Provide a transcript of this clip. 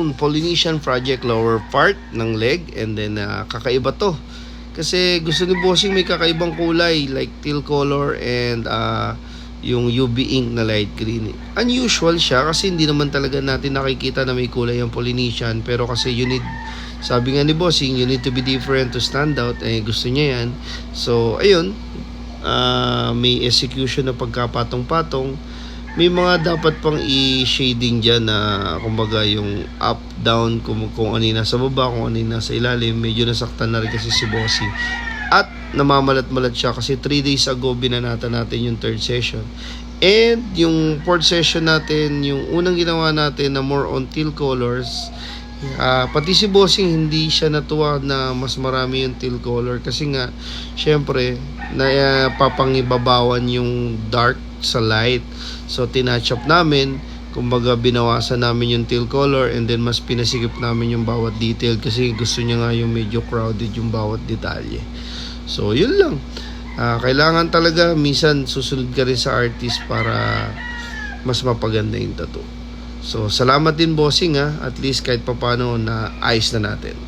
yun, Polynesian Project lower part ng leg, and then kakaiba to. Kasi gusto ni Bossing may kakaibang kulay like teal color and yung UV ink na light green. Unusual siya kasi hindi naman talaga natin nakikita na may kulay yung Polynesian, pero kasi you need, sabi nga ni Bossing, you need to be different to stand out. Gusto niya yan. So ayun, may execution na pagkapatong-patong. May mga dapat pang i-shading dyan na kumbaga yung up, down, kung ano yung nasa baba, kung ano yung nasa ilalim. Medyo nasaktan na rin kasi si Bossing. At namamalat-malat siya kasi 3 days ago binanata natin yung third session. And yung fourth session natin, yung unang ginawa natin na more on teal colors, pati si Bossing hindi siya natuwa na mas marami yung teal color kasi nga syempre papangibabawan yung dark sa light. So tinatch up namin, kumbaga binawasan namin yung teal color, and then mas pinasigip namin yung bawat detail kasi gusto niya nga yung medyo crowded yung bawat detalye. So yun lang, kailangan talaga minsan susunod ka rin sa artist para mas mapaganda yung tattoo. So salamat din Bossing, at least kahit papano na ayos na natin.